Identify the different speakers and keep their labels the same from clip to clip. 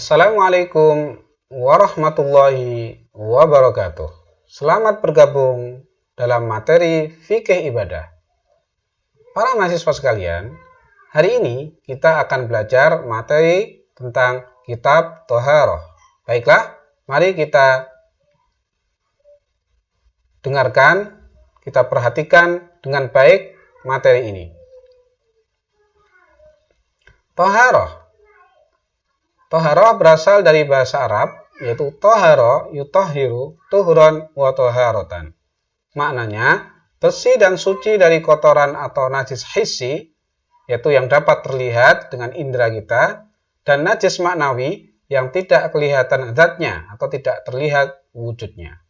Speaker 1: Assalamualaikum warahmatullahi wabarakatuh. Selamat bergabung dalam materi fikih ibadah. Para mahasiswa sekalian, hari ini kita akan belajar materi tentang kitab Thaharah. Baiklah, mari kita dengarkan, kita perhatikan dengan baik materi ini. Thaharah. Thaharah berasal dari bahasa Arab, yaitu tahara yutahhiru tuhran wa taharatan. Maknanya, bersih dan suci dari kotoran atau najis hissi, yaitu yang dapat terlihat dengan indera kita, dan najis maknawi yang tidak kelihatan zatnya atau tidak terlihat wujudnya.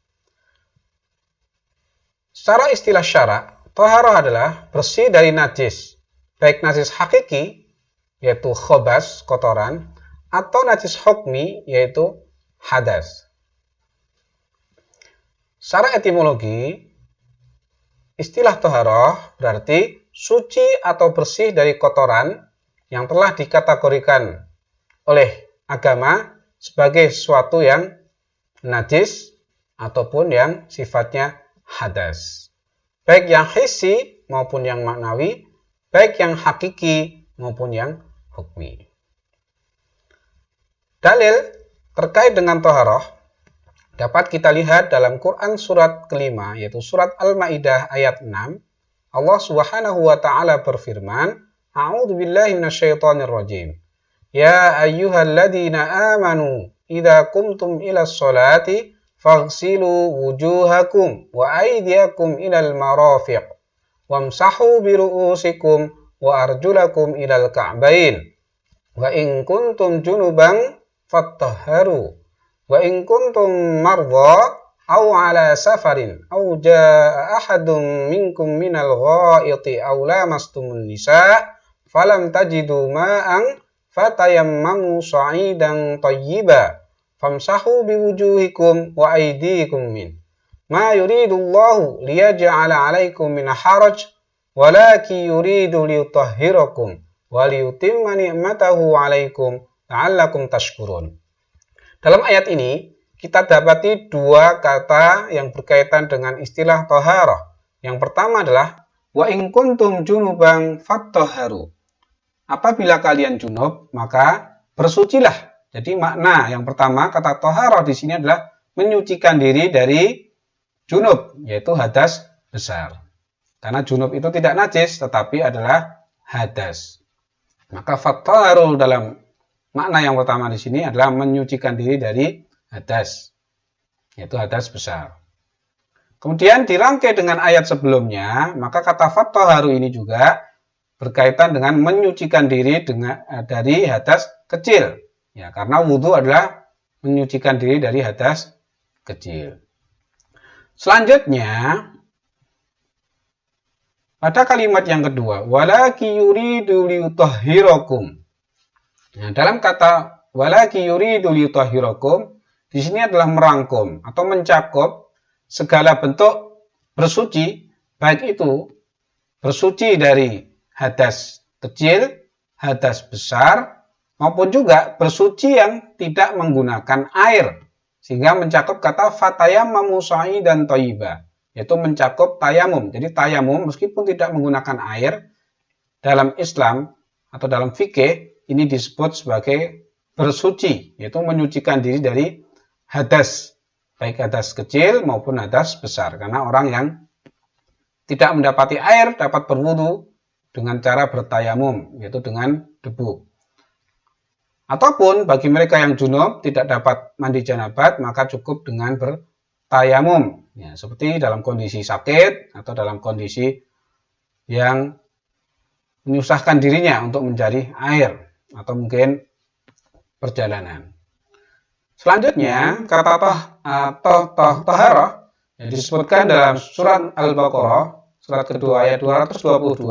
Speaker 1: Secara istilah syara, taharah adalah bersih dari najis, baik najis hakiki, yaitu khobas, kotoran, atau najis hukmi, yaitu hadas. Secara etimologi, istilah taharah berarti suci atau bersih dari kotoran yang telah dikategorikan oleh agama sebagai sesuatu yang najis ataupun yang sifatnya hadas. Baik yang hissi maupun yang maknawi, baik yang hakiki maupun yang hukmi. Dalil terkait dengan taharah dapat kita lihat dalam Quran surat kelima, yaitu surat Al-Maidah ayat 6. Allah Subhanahu wa taala berfirman, A'udzu billahi minasyaitonir rajim. Ya ayyuhalladzina amanu idza qumtum ilas sholati faghsilu wujuhakum wa aydiyakum ilal marafiq wamsahu biru'usikum wa arjulakum ilal ka'bain wa in kuntum junuban fattahharu wa in kuntum marda aw ala safarin aw jaa ahadun minkum minal ghaiti aw lamastumun nisa falam tajidu ma'an fatayammamu sa'idan tayyiba famsahu biwujuhikum wa aydikum min ma yuridullahu liyaj'ala 'alaikum min haraj walakin yuridu liyutahhirakum wa liyutimma ni'matahu 'alaikum la'allakum tashkurun. Dalam ayat ini, kita dapati dua kata yang berkaitan dengan istilah taharah. Yang pertama adalah wa in kuntum junuban fattahharu. Apabila kalian junub, maka bersucilah. Jadi makna yang pertama, kata taharah di sini adalah menyucikan diri dari junub, yaitu hadas besar. Karena junub itu tidak najis, tetapi adalah hadas. Maka fattahharu dalam makna yang pertama di sini adalah menyucikan diri dari hadas, yaitu hadas besar. Kemudian dirangkai dengan ayat sebelumnya, maka kata fattahharu ini juga berkaitan dengan menyucikan diri dari hadas kecil. Ya, karena wudhu adalah menyucikan diri dari hadas kecil. Selanjutnya, pada kalimat yang kedua, walaki yuridu liyutahhirakum. Nah, dalam kata walaki yuridu liyutahhirakum, di sini adalah merangkum atau mencakup segala bentuk bersuci, baik itu bersuci dari hadas kecil, hadas besar, maupun juga bersuci yang tidak menggunakan air, sehingga mencakup kata fatayammamu sa'idan thayyiba, yaitu mencakup tayamum. Jadi tayamum meskipun tidak menggunakan air, dalam Islam atau dalam fikih ini disebut sebagai bersuci, yaitu menyucikan diri dari hadas, baik hadas kecil maupun hadas besar. Karena orang yang tidak mendapati air dapat berwudu dengan cara bertayamum, yaitu dengan debu. Ataupun bagi mereka yang junub tidak dapat mandi janabat, maka cukup dengan bertayamum. Ya, seperti dalam kondisi sakit atau dalam kondisi yang menyusahkan dirinya untuk mencari air, atau mungkin perjalanan. Selanjutnya, kata taharah yang disebutkan dalam surat Al-Baqarah, surat kedua ayat 222,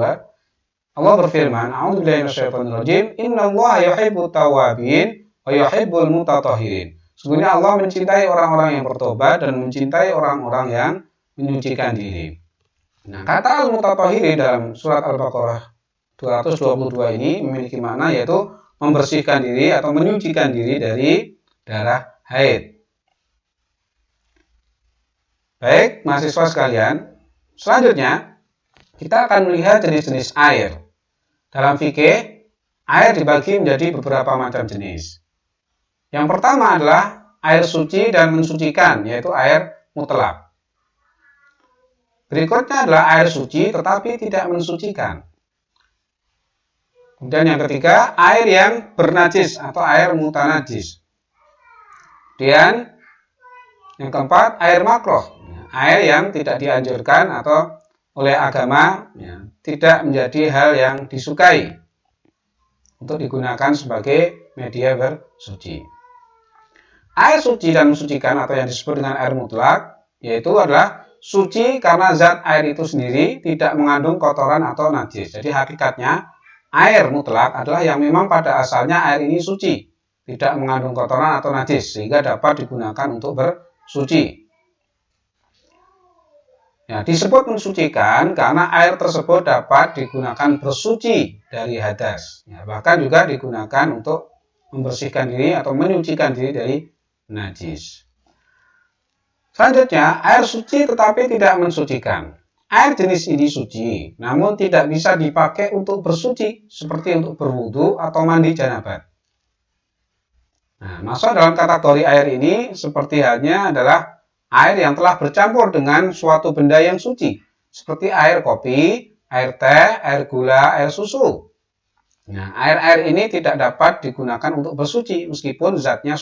Speaker 1: Allah berfirman, A'udzubillahi minasyaitonir rajim, innallaha yuhibbut tawwabin wa yuhibbul mutatahhirin. Sesungguhnya Allah mencintai orang-orang yang bertobat dan mencintai orang-orang yang menyucikan diri. Nah, kata al-mutatahhirin dalam surat Al-Baqarah 222 ini memiliki makna, yaitu membersihkan diri atau menyucikan diri dari darah haid. Baik, mahasiswa sekalian, selanjutnya kita akan melihat jenis-jenis air. Dalam fikih, air dibagi menjadi beberapa macam jenis. Yang pertama adalah air suci dan mensucikan, yaitu air mutlak. Berikutnya adalah air suci tetapi tidak mensucikan. Kemudian yang ketiga, air yang bernajis atau air mutanajis. Kemudian yang keempat, air makruh. Air yang tidak dianjurkan atau oleh agama tidak menjadi hal yang disukai untuk digunakan sebagai media bersuci. Air suci dan mensucikan atau yang disebut dengan air mutlak, yaitu adalah suci karena zat air itu sendiri tidak mengandung kotoran atau najis. Jadi hakikatnya air mutlak adalah yang memang pada asalnya air ini suci, tidak mengandung kotoran atau najis, sehingga dapat digunakan untuk bersuci. Ya, disebut mensucikan karena air tersebut dapat digunakan bersuci dari hadas. Ya, bahkan juga digunakan untuk membersihkan diri atau menyucikan diri dari najis. Selanjutnya, air suci tetapi tidak mensucikan. Air jenis ini suci, namun tidak bisa dipakai untuk bersuci, seperti untuk berwudu atau mandi janabat. Nah, masuk dalam kategori air ini seperti halnya adalah air yang telah bercampur dengan suatu benda yang suci, seperti air kopi, air teh, air gula, air susu. Nah, air-air ini tidak dapat digunakan untuk bersuci, meskipun zatnya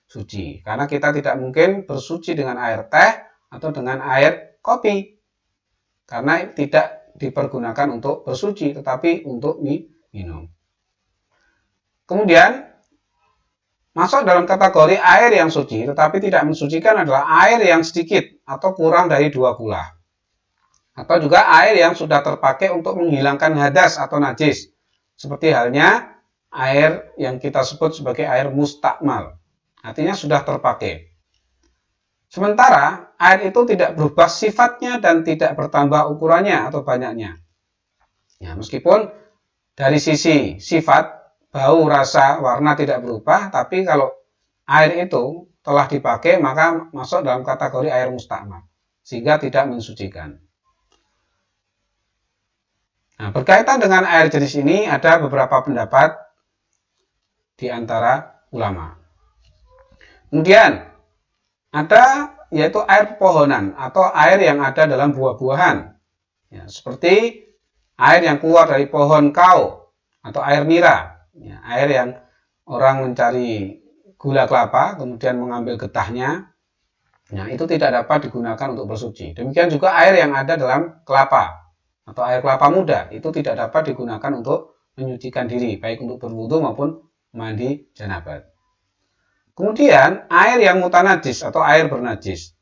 Speaker 1: suci. Karena kita tidak mungkin bersuci dengan air teh atau dengan air kopi. Karena tidak dipergunakan untuk bersuci, tetapi untuk minum. Kemudian, masuk dalam kategori air yang suci tetapi tidak mensucikan adalah air yang sedikit atau kurang dari 2 kula. Atau juga air yang sudah terpakai untuk menghilangkan hadas atau najis. Seperti halnya air yang kita sebut sebagai air mustakmal. Artinya sudah terpakai. Sementara air itu tidak berubah sifatnya dan tidak bertambah ukurannya atau banyaknya. Ya, meskipun dari sisi sifat, bau, rasa, warna tidak berubah, tapi kalau air itu telah dipakai maka masuk dalam kategori air mustakmal, sehingga tidak mensucikan. Nah, berkaitan dengan air jenis ini ada beberapa pendapat di antara ulama. Kemudian ada yaitu air pepohonan atau air yang ada dalam buah-buahan, ya, seperti air yang keluar dari pohon kau atau air nira. Ya, air yang orang mencari gula kelapa kemudian mengambil getahnya, nah itu tidak dapat digunakan untuk bersuci. Demikian juga air yang ada dalam kelapa atau air kelapa muda itu tidak dapat digunakan untuk menyucikan diri, baik untuk berwudu maupun mandi janabat. Kemudian air yang mutanajis atau air bernajis.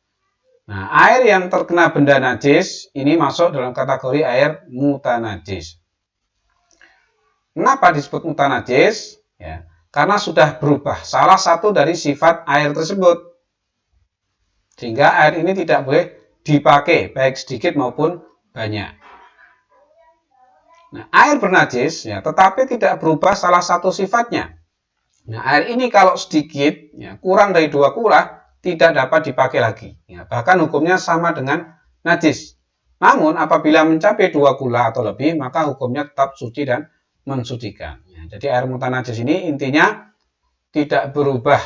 Speaker 1: Nah, air yang terkena benda najis ini masuk dalam kategori air mutanajis. Kenapa disebut mutanajis? Ya, karena sudah berubah salah satu dari sifat air tersebut. Sehingga air ini tidak boleh dipakai, baik sedikit maupun banyak. Nah, air bernajis, ya, tetapi tidak berubah salah satu sifatnya. Nah, air ini kalau sedikit, ya, kurang dari 2 kula, tidak dapat dipakai lagi. Ya, bahkan hukumnya sama dengan najis. Namun, apabila mencapai 2 kula atau lebih, maka hukumnya tetap suci dan mensucikan. Ya, jadi air mutanajis ini intinya tidak berubah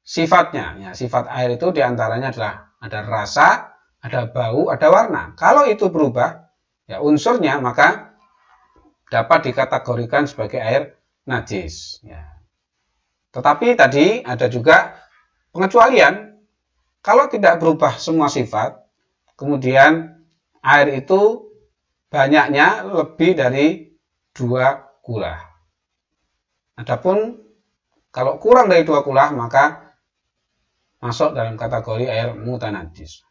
Speaker 1: sifatnya. Ya, sifat air itu diantaranya adalah ada rasa, ada bau, ada warna. Kalau itu berubah, ya unsurnya maka dapat dikategorikan sebagai air najis. Ya. Tetapi tadi ada juga pengecualian. Kalau tidak berubah semua sifat, kemudian air itu banyaknya lebih dari 2 kula. Adapun kalau kurang dari 2 kula maka masuk dalam kategori air mutanajis.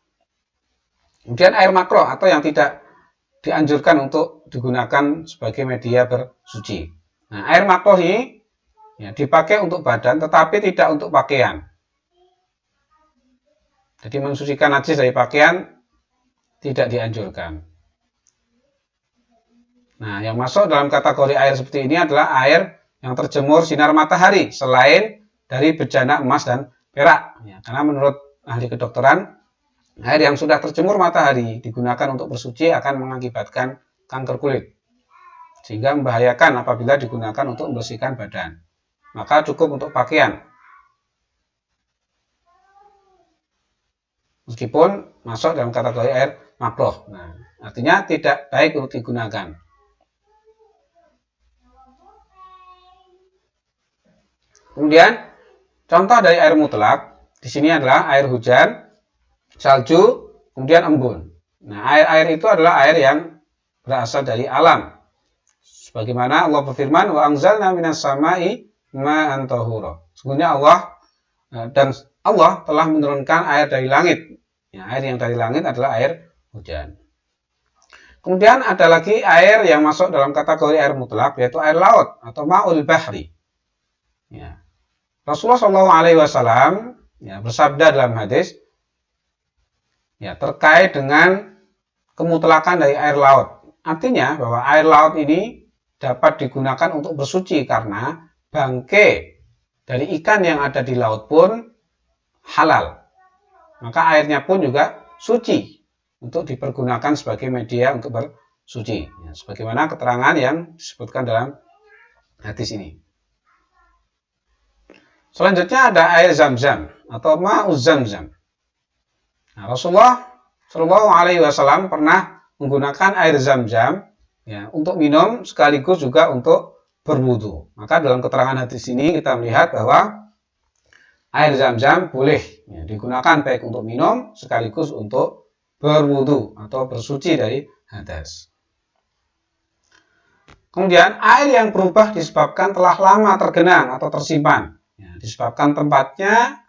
Speaker 1: Kemudian air makruh atau yang tidak dianjurkan untuk digunakan sebagai media bersuci. Nah, air makruh ini ya, dipakai untuk badan tetapi tidak untuk pakaian. Jadi mensucikan najis dari pakaian tidak dianjurkan. Nah, yang masuk dalam kategori air seperti ini adalah air yang terjemur sinar matahari selain dari bejana emas dan perak. Ya, karena menurut ahli kedokteran, air yang sudah terjemur matahari digunakan untuk bersuci akan mengakibatkan kanker kulit, sehingga membahayakan apabila digunakan untuk membersihkan badan. Maka cukup untuk pakaian, meskipun masuk dalam kategori air makruh. Nah, artinya tidak baik untuk digunakan. Kemudian contoh dari air mutlak di sini adalah air hujan, salju, kemudian embun. Nah, air-air itu adalah air yang berasal dari alam. Sebagaimana Allah berfirman, wa anzalna minas sama'i ma'an tahura. Sesungguhnya Allah telah menurunkan air dari langit. Ya, air yang dari langit adalah air hujan. Kemudian ada lagi air yang masuk dalam kategori air mutlak, yaitu air laut atau ma'ul bahri. Ya. Rasulullah SAW bersabda dalam hadis terkait dengan kemutlakan dari air laut. Artinya bahwa air laut ini dapat digunakan untuk bersuci karena bangkai dari ikan yang ada di laut pun halal. Maka airnya pun juga suci untuk dipergunakan sebagai media untuk bersuci. Ya, sebagaimana keterangan yang disebutkan dalam hadis ini. Selanjutnya ada air zam-zam atau ma'uz zam-zam. Nah, Rasulullah Shallallahu Alaihi Wasallam pernah menggunakan air zam-zam untuk minum sekaligus juga untuk berwudu. Maka dalam keterangan hadis ini kita melihat bahwa air zam-zam boleh digunakan baik untuk minum sekaligus untuk berwudu atau bersuci dari hadas. Kemudian air yang berubah disebabkan telah lama tergenang atau tersimpan. Disebabkan tempatnya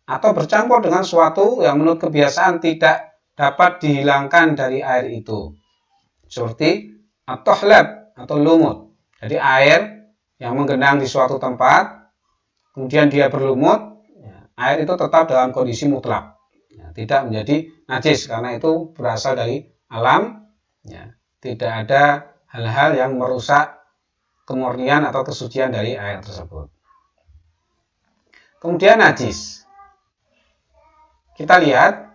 Speaker 1: atau bercampur dengan suatu yang menurut kebiasaan tidak dapat dihilangkan dari air itu. Seperti at-tahlab atau lumut. Jadi air yang menggenang di suatu tempat, kemudian dia berlumut, air itu tetap dalam kondisi mutlak. Tidak menjadi najis karena itu berasal dari alam. Tidak ada hal-hal yang merusak kemurnian atau kesucian dari air tersebut. Kemudian najis. Kita lihat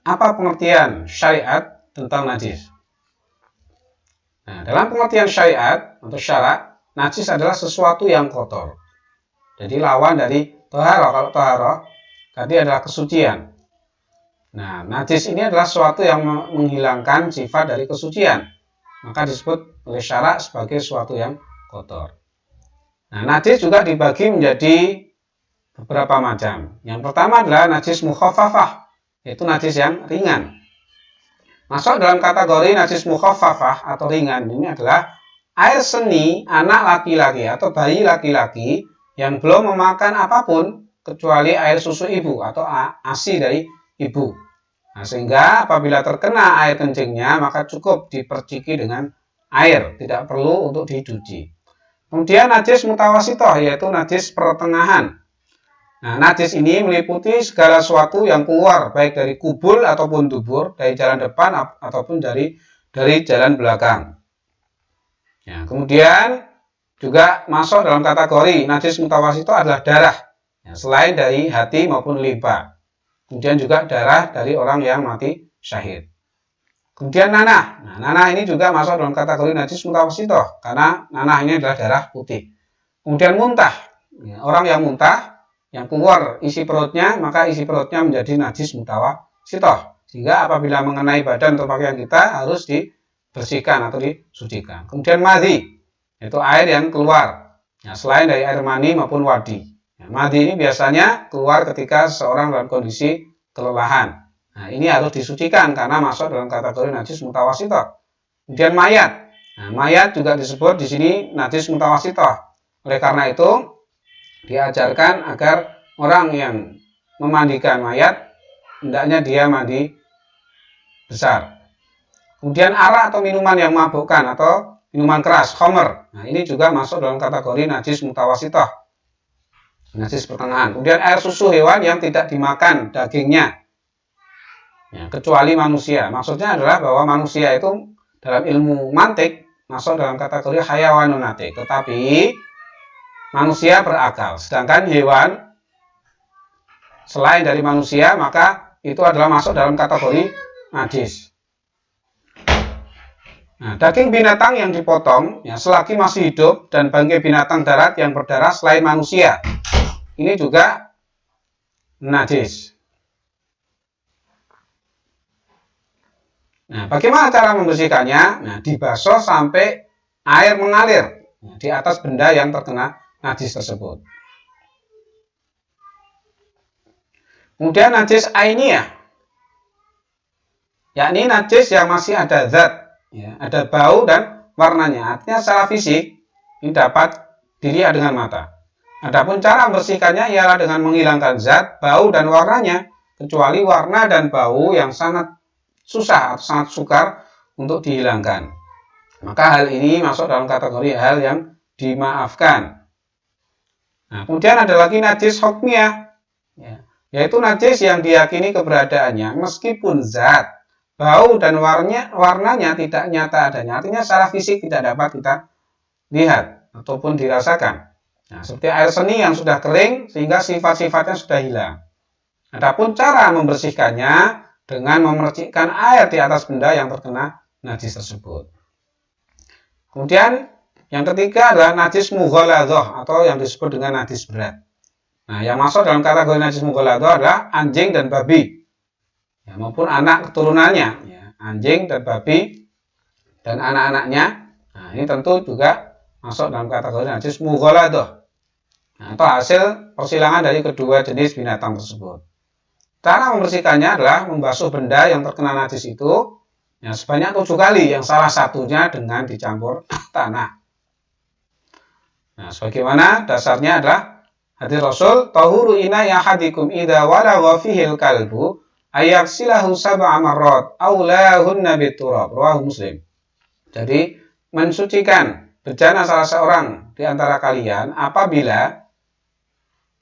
Speaker 1: apa pengertian syariat tentang najis. Nah, dalam pengertian syariat atau syarak, najis adalah sesuatu yang kotor. Jadi lawan dari toharoh. Kalau toharoh tadi adalah kesucian. Nah, najis ini adalah sesuatu yang menghilangkan sifat dari kesucian. Maka disebut oleh syarak sebagai sesuatu yang kotor. Nah, najis juga dibagi menjadi beberapa macam. Yang pertama adalah najis mukhaffafah, yaitu najis yang ringan. Masuk dalam kategori najis mukhaffafah atau ringan ini adalah air seni anak laki-laki atau bayi laki-laki yang belum memakan apapun kecuali air susu ibu atau ASI dari ibu. Nah, sehingga apabila terkena air kencingnya maka cukup diperciki dengan air, tidak perlu untuk dicuci. Kemudian najis mutawasitoh, yaitu najis pertengahan. Nah, najis ini meliputi segala sesuatu yang keluar baik dari kubul ataupun dubur, dari jalan depan ataupun dari jalan belakang. Ya, kemudian juga masuk dalam kategori najis mutawasitoh adalah darah, selain dari hati maupun limpa. Kemudian juga darah dari orang yang mati syahid. Kemudian nanah. Nah, nanah ini juga masuk dalam kategori najis mutawasitoh karena nanah ini adalah darah putih. Kemudian muntah. Orang yang muntah, yang keluar isi perutnya, maka isi perutnya menjadi najis mutawasitoh. Sehingga apabila mengenai badan atau pakaian kita harus dibersihkan atau disucikan. Kemudian madhi, yaitu air yang keluar. Selain dari air mani maupun wadi. Madhi ini biasanya keluar ketika seorang dalam kondisi kelelahan. Nah, ini harus disucikan karena masuk dalam kategori najis mutawasitoh. Kemudian mayat. Nah, mayat juga disebut di sini najis mutawasitoh. Oleh karena itu, diajarkan agar orang yang memandikan mayat, hendaknya dia mandi besar. Kemudian arak atau minuman yang memabukkan atau minuman keras, khamr. Nah, ini juga masuk dalam kategori najis mutawasitoh. Najis pertengahan. Kemudian air susu hewan yang tidak dimakan dagingnya. Kecuali manusia. Maksudnya adalah bahwa manusia itu dalam ilmu mantik masuk dalam kategori hayawanun natik, tetapi manusia berakal. Sedangkan hewan selain dari manusia maka itu adalah masuk dalam kategori najis. Nah, daging binatang yang dipotong ya, selagi masih hidup dan bangkai binatang darat yang berdarah selain manusia, ini juga najis. Nah, bagaimana cara membersihkannya? Nah, dibasuh sampai air mengalir di atas benda yang terkena najis tersebut. Kemudian najis ainiyah, yakni najis yang masih ada zat, ya, ada bau dan warnanya. Artinya secara fisik ini dapat dilihat dengan mata. Adapun cara membersihkannya ialah dengan menghilangkan zat, bau dan warnanya, kecuali warna dan bau yang sangat susah atau sangat sukar untuk dihilangkan. Maka hal ini masuk dalam kategori hal yang dimaafkan. Nah, kemudian ada lagi najis hukmiyah, ya, yaitu najis yang diyakini keberadaannya meskipun zat, bau dan warnanya tidak nyata adanya. Artinya secara fisik tidak dapat kita lihat ataupun dirasakan. Nah, seperti air seni yang sudah kering sehingga sifat-sifatnya sudah hilang. Adapun cara membersihkannya dengan memercikkan air di atas benda yang terkena najis tersebut. Kemudian yang ketiga adalah najis mughaladhah atau yang disebut dengan najis berat. Nah, yang masuk dalam kategori najis mughaladhah adalah anjing dan babi, ya, maupun anak keturunannya, ya, anjing dan babi dan anak-anaknya. Nah, ini tentu juga masuk dalam kategori najis mughaladhah, nah, atau hasil persilangan dari kedua jenis binatang tersebut. Cara membersihkannya adalah membasuh benda yang terkena najis itu ya, sebanyak 7 kali, yang salah satunya dengan dicampur tanah. Nah, sebagaimana dasarnya adalah hadis Rasul, tahuru inai ahadikum idza walagha fihil kalbu ayaghsilahu sab'a marrat aw lahunna biturab, rawahu Muslim. Jadi mensucikan bejana salah seorang di antara kalian apabila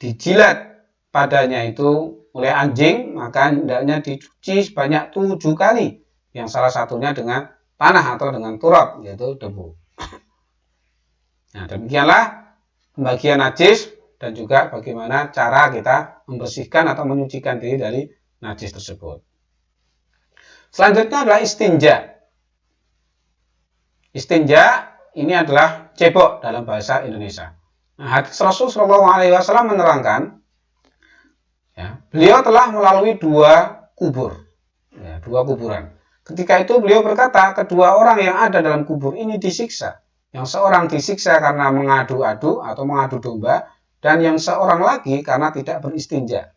Speaker 1: dijilat padanya itu oleh anjing, maka hendaknya dicuci sebanyak 7 kali, yang salah satunya dengan tanah atau dengan turab, yaitu debu. Nah, demikianlah pembagian najis dan juga bagaimana cara kita membersihkan atau menyucikan diri dari najis tersebut. Selanjutnya adalah istinja. Istinja ini adalah cebok dalam bahasa Indonesia. Nah, hadis Rasul SAW menerangkan, ya, beliau telah melalui 2 kubur, ya, 2 kuburan. Ketika itu beliau berkata, kedua orang yang ada dalam kubur ini disiksa. Yang seorang disiksa karena mengadu-adu atau mengadu domba, dan yang seorang lagi karena tidak beristinja.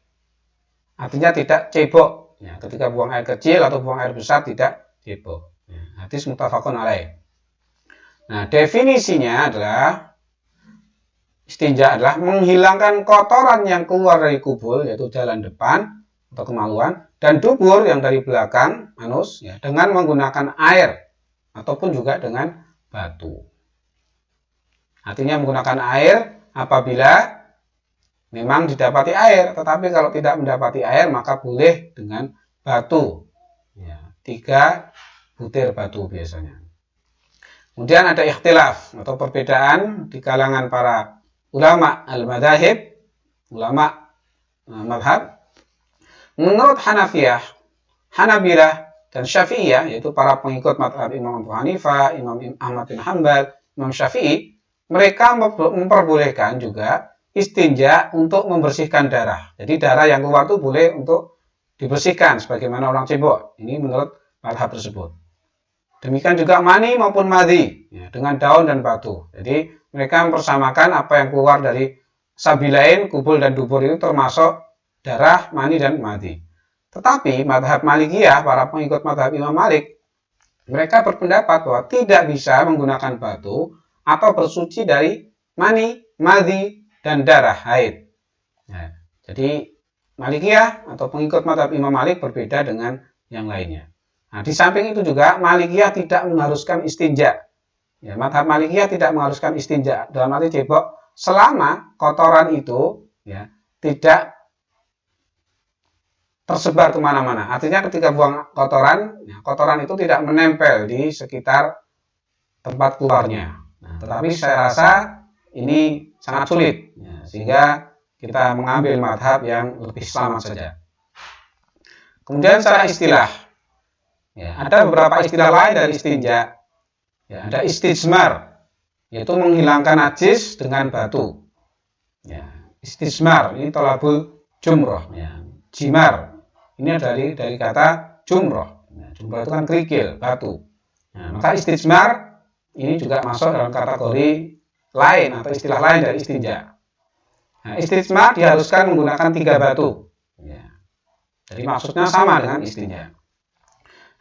Speaker 1: Artinya tidak cebok. Ya, ketika buang air kecil atau buang air besar tidak cebok. Ya, hadis muttafaqun alaih. Nah, definisinya adalah istinja adalah menghilangkan kotoran yang keluar dari kubur, yaitu jalan depan atau kemaluan, dan dubur yang dari belakang anus, ya, dengan menggunakan air ataupun juga dengan batu. Artinya menggunakan air apabila memang didapati air, tetapi kalau tidak mendapati air maka boleh dengan batu, ya, 3 butir batu biasanya. Kemudian ada ikhtilaf atau perbedaan di kalangan para ulama al-madzhab, ulama madhab. Menurut Hanafiyah, Hanabilah dan Syafi'iyah, yaitu para pengikut madhab Imam Abu Hanifah, Imam Ahmad bin Hanbal, Imam Syafi'i, mereka memperbolehkan juga istinja untuk membersihkan darah. Jadi darah yang keluar itu boleh untuk dibersihkan sebagaimana orang cebok. Ini menurut madhab tersebut. Demikian juga mani maupun madhi, ya, dengan daun dan batu. Jadi mereka mempersamakan apa yang keluar dari sabilain, kubul dan dubur itu termasuk darah, mani dan madhi. Tetapi madhab Malikiyah, para pengikut madhab Imam Malik, mereka berpendapat bahwa tidak bisa menggunakan batu atau bersuci dari mani, madhi, dan darah haid. Ya, jadi Malikiyah atau pengikut madhab Imam Malik berbeda dengan yang lainnya. Nah, di samping itu juga Malikiyah tidak mengharuskan istinja. Ya, madhab Malikiyah tidak mengharuskan istinja dalam arti cebok selama kotoran itu, ya, tidak tersebar kemana-mana. Artinya ketika buang kotoran, ya, kotoran itu tidak menempel di sekitar tempat keluarnya. Nah, tetapi saya rasa ini sangat sulit, ya, sehingga kita mengambil madhab yang lebih selamat saja. Kemudian secara istilah, ya, ada beberapa istilah lain dari istinja. Ya, ada istijmar, yaitu menghilangkan najis dengan batu. Ya, istijmar ini tolabul jumroh. Ya, jimar ini dari kata jumroh. Ya, jumroh itu kan kerikil, batu. Nah, maka istijmar ini juga masuk dalam kategori lain atau istilah lain dari istinja. Nah, istijmar diharuskan menggunakan 3 batu. Ya, jadi maksudnya sama dengan istinja.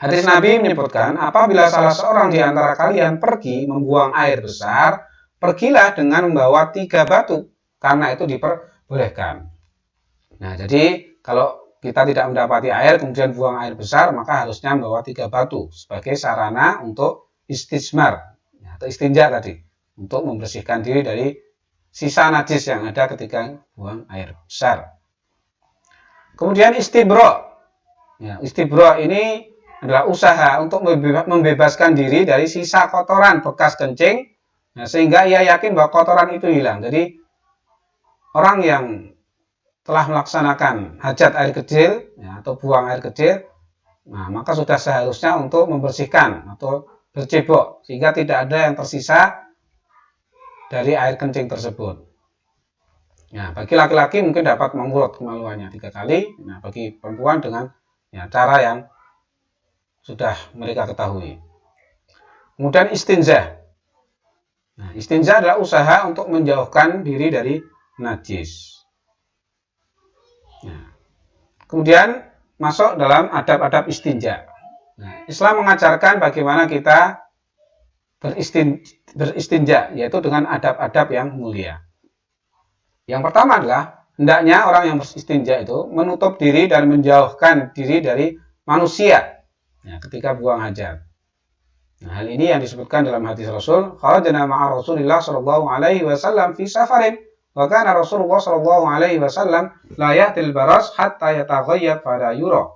Speaker 1: Hadis Nabi menyebutkan, apabila salah seorang di antara kalian pergi membuang air besar, pergilah dengan membawa 3 batu, karena itu diperbolehkan. Nah, jadi kalau kita tidak mendapati air, kemudian buang air besar, maka harusnya membawa 3 batu, sebagai sarana untuk istijmar, atau istinja tadi, untuk membersihkan diri dari sisa najis yang ada ketika buang air besar. Kemudian istibro. Ya, istibro ini adalah usaha untuk membebaskan diri dari sisa kotoran bekas kencing, nah, sehingga ia yakin bahwa kotoran itu hilang. Jadi orang yang telah melaksanakan hajat air kecil, ya, atau buang air kecil, nah, maka sudah seharusnya untuk membersihkan atau bercebok, sehingga tidak ada yang tersisa dari air kencing tersebut. Nah, bagi laki-laki mungkin dapat mengurut kemaluannya 3 kali, nah, bagi perempuan dengan, ya, cara yang sudah mereka ketahui. Kemudian istinja. Nah, istinja adalah usaha untuk menjauhkan diri dari najis. Nah, kemudian masuk dalam adab-adab istinja. Nah, Islam mengajarkan bagaimana kita beristinja, yaitu dengan adab-adab yang mulia. Yang pertama adalah hendaknya orang yang beristinja itu menutup diri dan menjauhkan diri dari manusia, ya, ketika buang hajat. Nah, hal ini yang disebutkan dalam hadis Rasul, kharajna ma'a Rasulillah sallallahu alaihi wasallam fi safarin, wa kana Rasulullah sallallahu alaihi wasallam la ya'til baras hatta yataghayyab fala yura.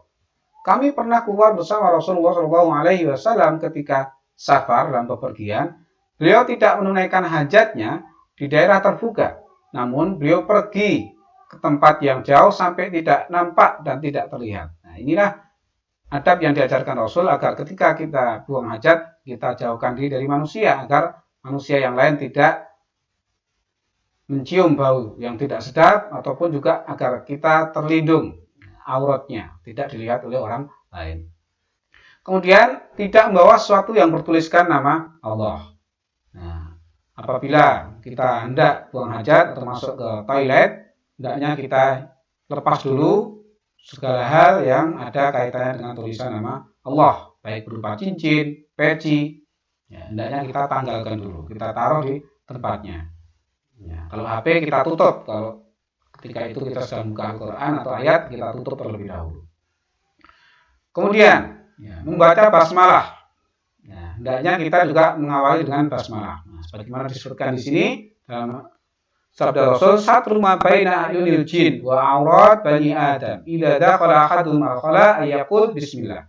Speaker 1: Kami pernah keluar bersama Rasulullah sallallahu alaihi wasallam ketika safar dalam bepergian. Beliau tidak menunaikan hajatnya di daerah terbuka, namun beliau pergi ke tempat yang jauh sampai tidak nampak dan tidak terlihat. Nah, inilah adab yang diajarkan Rasul agar ketika kita buang hajat, kita jauhkan diri dari manusia, agar manusia yang lain tidak mencium bau yang tidak sedap, ataupun juga agar kita terlindung auratnya, tidak dilihat oleh orang lain. Kemudian tidak membawa sesuatu yang bertuliskan nama Allah. Nah, apabila kita hendak buang hajat atau masuk ke toilet, hendaknya kita lepas dulu segala hal yang ada kaitannya dengan tulisan nama Allah, baik berupa cincin, peci, ya, hendaknya kita tanggalkan dulu, kita taruh di tempatnya. Ya, kalau HP kita tutup, kalau ketika itu kita sedang buka Al-Quran atau ayat, kita tutup terlebih dahulu. Kemudian, ya, membaca basmalah. Ya, hendaknya kita juga mengawali dengan basmalah. Nah, sebagaimana disebutkan di sini dalam sabda Rasul, satru ma baina ayunil jin wa aurat bani Adam idza dakhala ahadum al-khala ayaqul bismillah.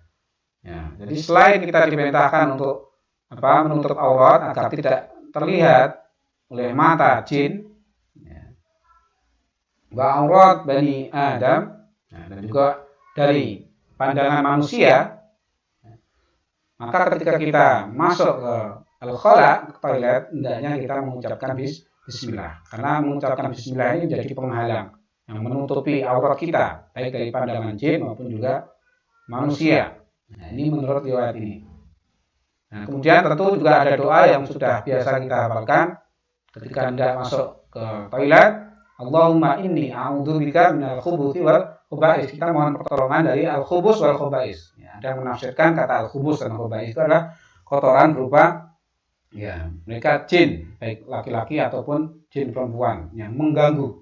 Speaker 1: Ya, jadi selain kita diperintahkan untuk menutup aurat agar tidak terlihat oleh mata jin, ya, wa aurat bani Adam, ya, dan juga dari pandangan manusia, maka ketika kita masuk ke al-khala, ke toilet, hendaknya kita mengucapkan bismillah, karena mengucapkan bismillah ini menjadi penghalang yang menutupi aurat kita, baik dari pandangan jin maupun juga manusia. Nah, ini menurut riwayat ini. Nah, kemudian tentu juga ada doa yang sudah biasa kita hafalkan ketika hendak masuk ke toilet. Allahumma inni a'udzubika minal khubuthi wal khubais. Kita mohon pertolongan dari al-khubus wal khubais. Ya, ada yang menafsirkan kata al-khubus dan khubais itu adalah kotoran berupa, ya, mereka jin, baik laki-laki ataupun jin perempuan yang mengganggu.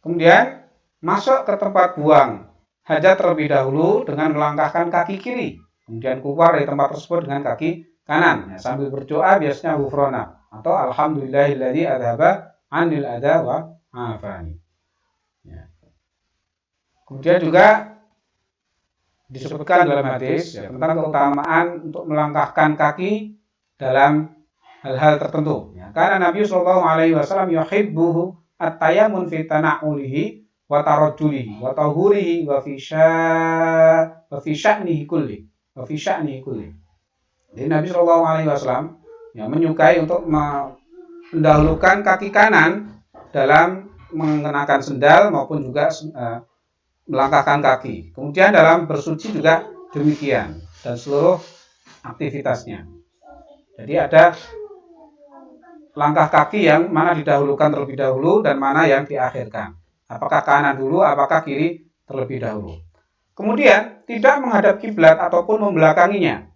Speaker 1: Kemudian masuk ke tempat buang hajat terlebih dahulu dengan melangkahkan kaki kiri, kemudian keluar dari tempat tersebut dengan kaki kanan, ya, sambil berdoa biasanya ghufrana atau alhamdulillahilladzi adhaba 'anil adza wa 'afani. Ya. Kemudian juga disebutkan dalam hadis tentang keutamaan untuk melangkahkan kaki dalam hal-hal tertentu. Karena Nabi Shallallahu Alaihi Wasallam yuhibbu at-tayammun fi tana'ulihi wa tarajjulihi wa tahurihi wa fi sya'nihi kulli. Jadi Nabi Shallallahu Alaihi Wasallam menyukai untuk mendahulukan kaki kanan dalam mengenakan sendal maupun juga melangkahkan kaki. Kemudian dalam bersuci juga demikian dan seluruh aktivitasnya. Jadi ada langkah kaki yang mana didahulukan terlebih dahulu dan mana yang diakhirkan. Apakah kanan dulu, apakah kiri terlebih dahulu. Kemudian tidak menghadap kiblat ataupun membelakanginya.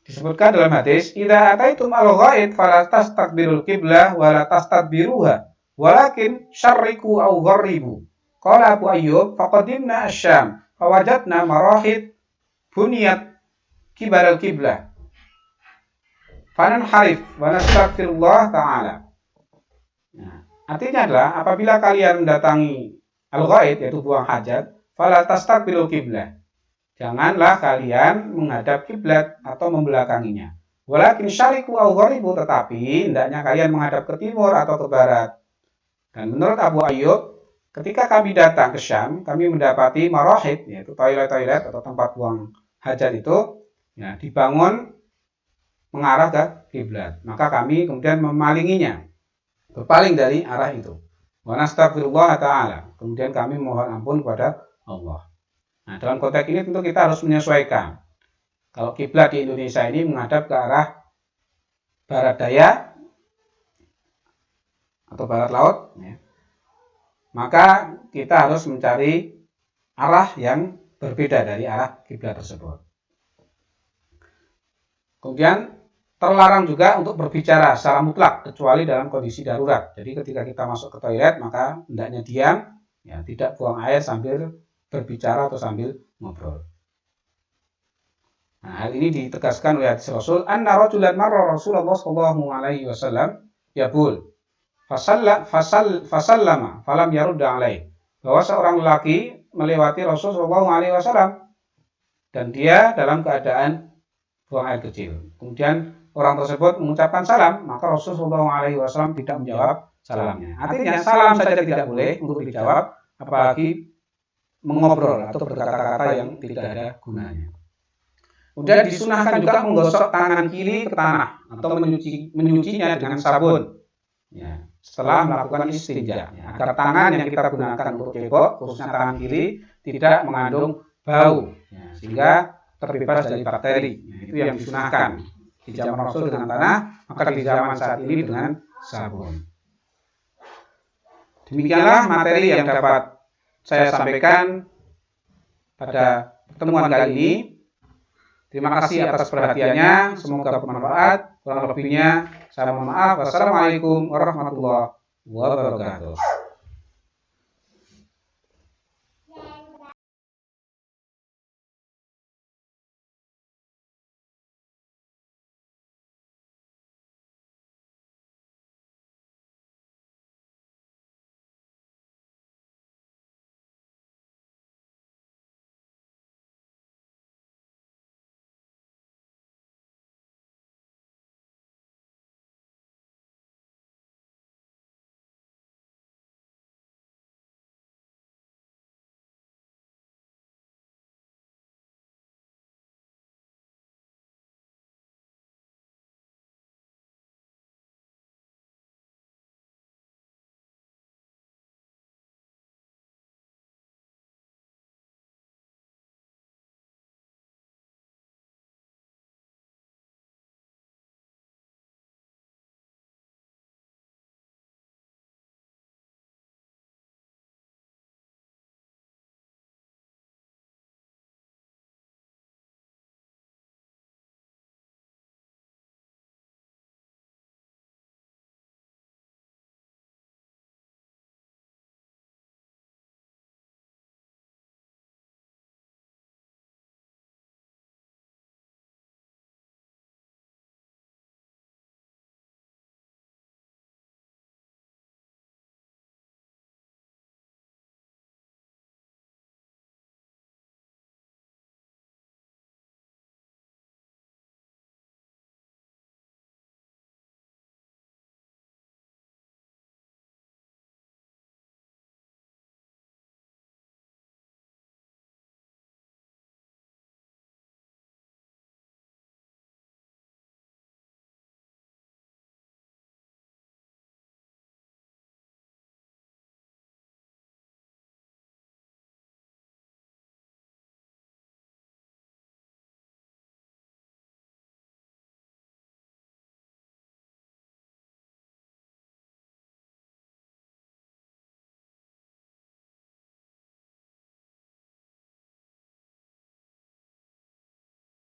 Speaker 1: Disebutkan dalam hadis, "Idza ataitum al-ghaid fala tastaqbilul qiblah wa la tastadbiruha, walakin syarriku aw gharribu." Qala Abu Ayyub, "Faqadimna asy-Syam, fawajadna marahid buniyat qibala al-qiblah. Fananharif wa nastaghfirullah ta'ala." Artinya adalah apabila kalian mendatangi al-ghaid yaitu buang hajat, fala tastaqbilul qiblah. Janganlah kalian menghadap kiblat atau membelakanginya. Walakin syariku aw gharibu, tetapi hendaknya kalian menghadap ke timur atau ke barat. Dan menurut Abu Ayyub, ketika kami datang ke Syam, kami mendapati marahid yaitu toilet-toilet atau tempat buang hajat itu dibangun mengarah ke kiblat. Maka kami kemudian memalinginya, berpaling dari arah itu. Wa nastaghfirullah ta'ala. Kemudian kami mohon ampun kepada Allah. Nah, dalam konteks ini tentu kita harus menyesuaikan. Kalau kiblat di Indonesia ini menghadap ke arah barat daya atau barat laut, maka kita harus mencari arah yang berbeda dari arah kiblat tersebut. Kemudian terlarang juga untuk berbicara secara mutlak kecuali dalam kondisi darurat. Jadi ketika kita masuk ke toilet maka hendaknya diam, tidak buang air sambil berbicara atau sambil ngobrol. Nah, hal ini ditegaskan oleh hadis Rasul, "Anna rajulan marra Rasulullah sallallahu alaihi wasallam yaqul fasallama falam yarud alaihi." Bahwa seorang lelaki melewati Rasul sallallahu alaihi wasallam dan dia dalam keadaan buang air kecil. Kemudian orang tersebut mengucapkan salam, maka Rasul sallallahu alaihi wasallam tidak menjawab salamnya. Artinya salam saja tidak boleh untuk dijawab, apalagi mengobrol atau berkata-kata yang tidak ada gunanya. Kemudian disunahkan juga menggosok tangan kiri ke tanah atau menyucinya dengan sabun. Setelah melakukan istinja, agar tangan yang kita gunakan untuk cebok, khususnya tangan kiri, tidak mengandung bau, sehingga terbebas dari bakteri. Itu yang disunahkan di zaman Rasul dengan tanah, maka di zaman saat ini dengan sabun. Demikianlah materi yang dapat saya sampaikan pada pertemuan kali ini. Terima kasih atas perhatiannya. Semoga bermanfaat. Kurang lebihnya saya mohon maaf. Wassalamualaikum warahmatullahi wabarakatuh.